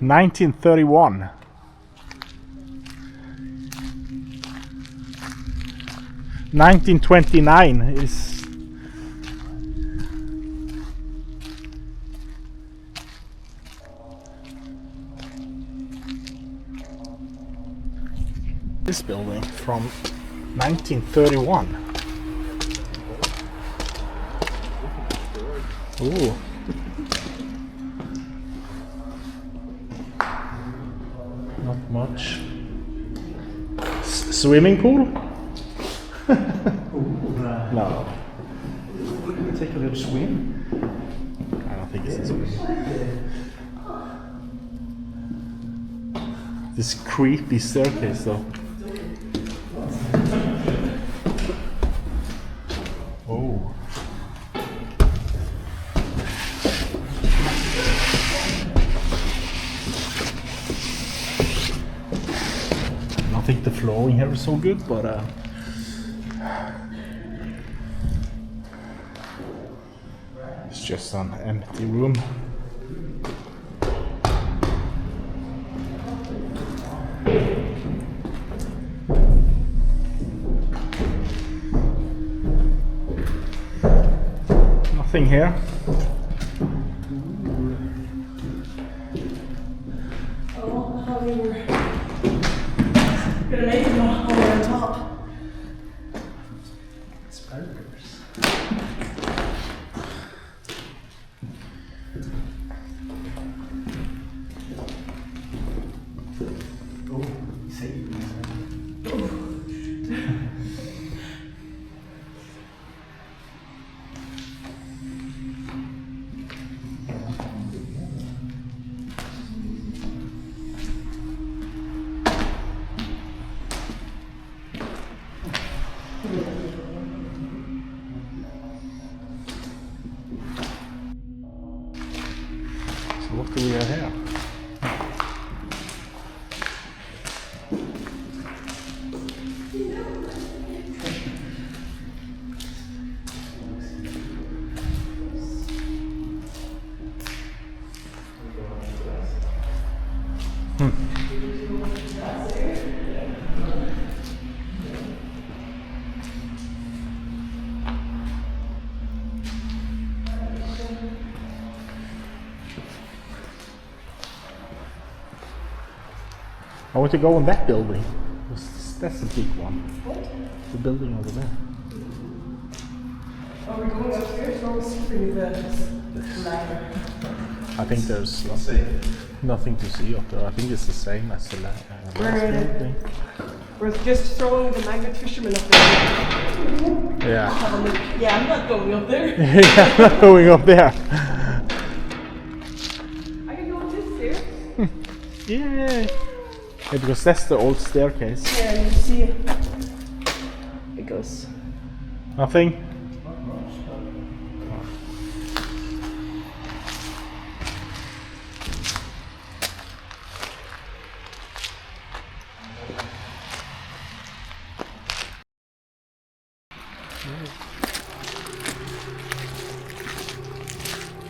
1931. $1929 is this building from 1931. Ooh. Not much. Swimming pool? No. Take a little swim. I don't think it's a swim. This creepy staircase though. Oh. I don't think the flooring here is so good, but it's just an empty room. Nothing here. Oh, how we were gonna make it all the way on top. Spiders. Oh, save me. So what do we have here? I want to go in that building. That's the big one. What? The building over there. Are we going upstairs or are we skipping the ladder? I think there's nothing to see up there. I think it's the same as the last building. We're just throwing the magnet fisherman up there. Yeah. Have a look. Yeah, I'm not going up there. Yeah, I'm not going up there. Are you going this stairs? Yeah. Yeah, because that's the old staircase. Yeah, you see it. It goes. Nothing.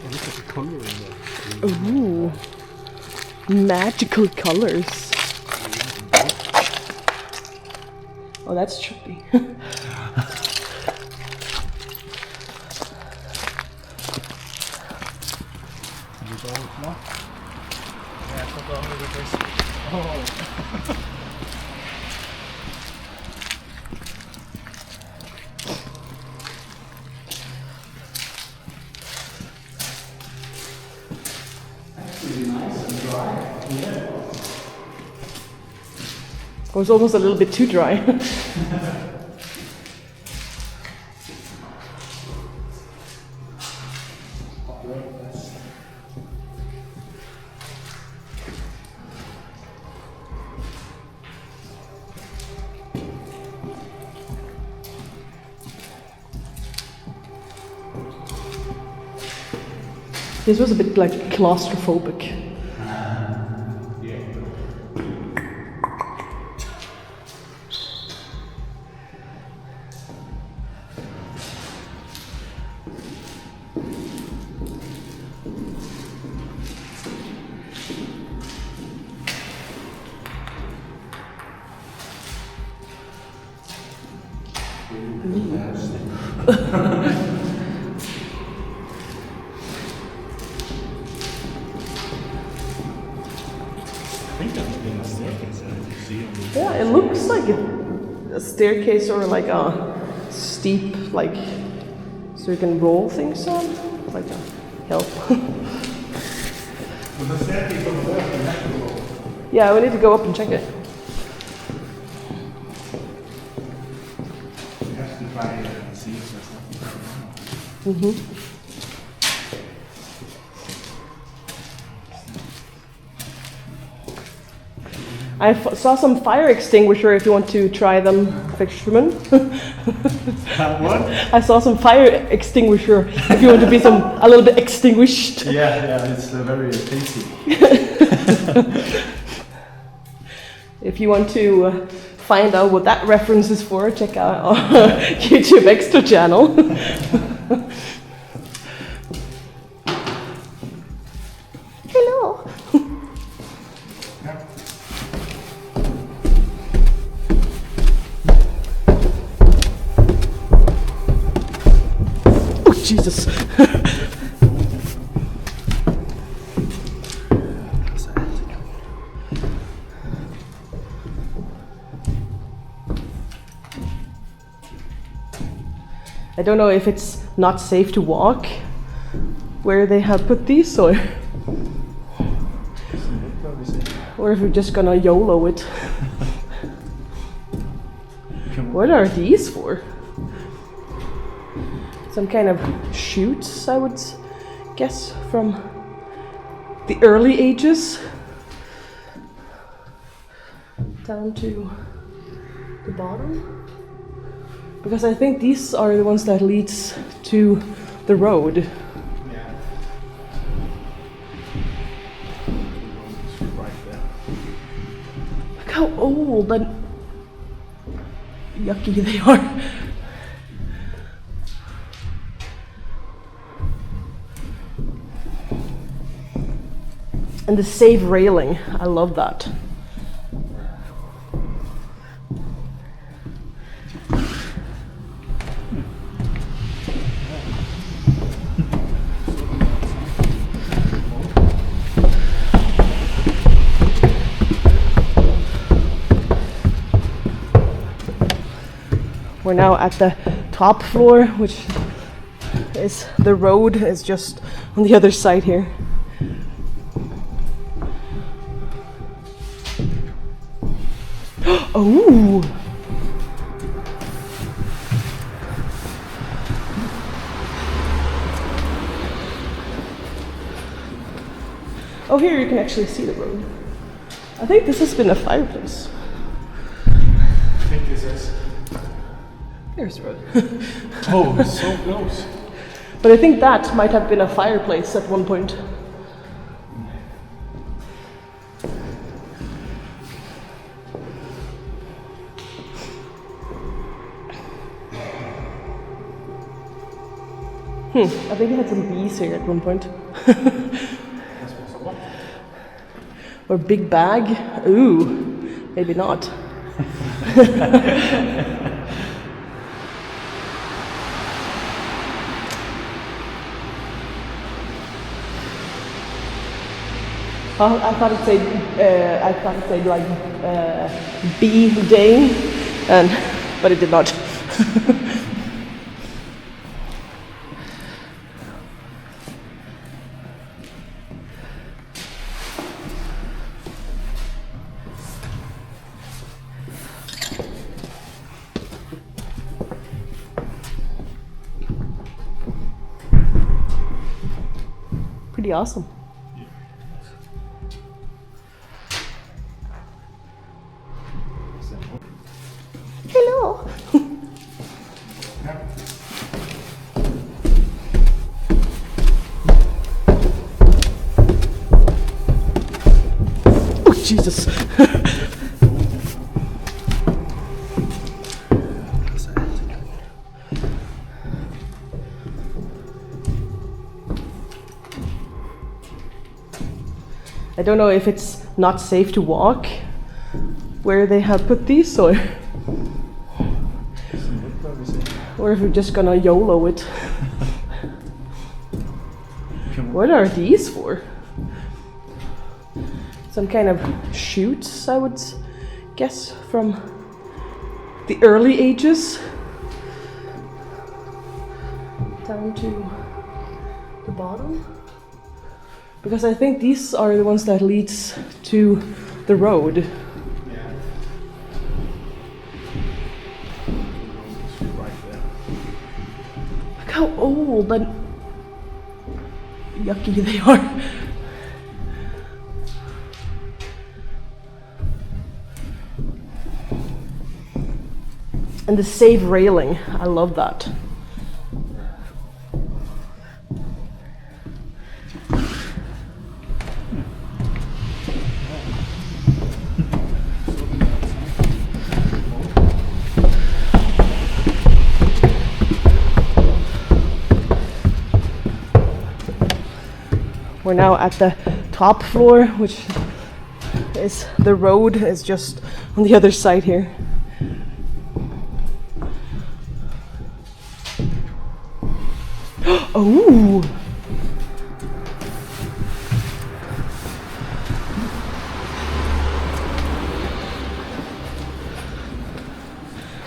Look at the color in there. Ooh. Magical colors. Oh, that's trippy. It was almost a little bit too dry. This was a bit like claustrophobic. I think that's been a staircase that you see on the Yeah, it looks like a staircase or like a steep, like, so you can roll things on, like a help. But the staircase over there, the next door. Yeah, we need to go up and check it. You have to try it and see if there's something going on. Mm-hmm. I saw some fire extinguisher if you want to try them, fisherman. What? I saw some fire extinguisher if you want to be a little bit extinguished. Yeah, it's very tasty. If you want to find out what that reference is for, check out our YouTube Extra channel. Hello. Oh, Jesus. I don't know if it's not safe to walk where they have put these, or if we're just gonna YOLO it. What are these for? Some kind of chutes, I would guess, from the early ages down to the bottom. Because I think these are the ones that leads to the road. Yeah. Right there. Look how old and yucky they are. And the save railing, I love that. We're now at the top floor, which is the road is just on the other side here. Oh! Oh, here you can actually see the road. I think this has been a fireplace. I think this is. There's the road. Oh, it's so close. But I think that might have been a fireplace at one point. I think it had some bees here at one point. Or big bag. Ooh, maybe not. Oh, I thought it said like bee day, but it did not. Pretty awesome. Hello. Oh, Jesus. I don't know if it's not safe to walk where they have put these, or Or if we're just gonna YOLO it. What are these for? Some kind of shoots, I would guess, from the early ages. Down to the bottom. Because I think these are the ones that leads to the road. Look how old and yucky they are. And the save railing, I love that. We're now at the top floor, which is the road is just on the other side here. Oh!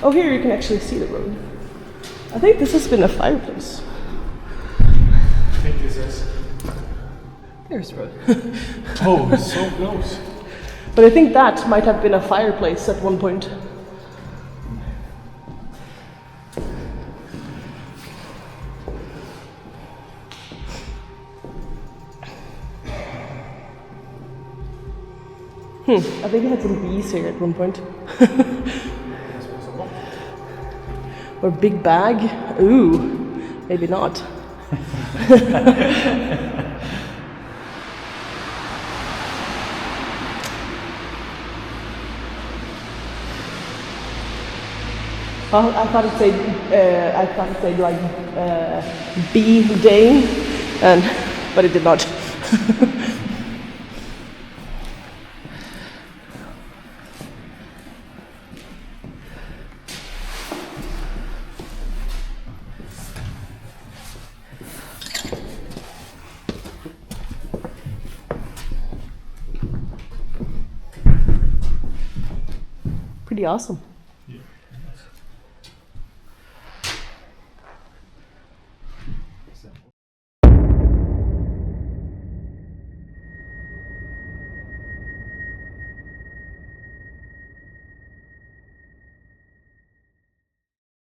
Oh, here you can actually see the road. I think this has been a fireplace. I think this is. There's the road. Oh, it's so close. But I think that might have been a fireplace at one point. I think I had some bees here at one point. Or big bag. Ooh, maybe not. Well, I thought it said like bee day, but it did not. Pretty awesome.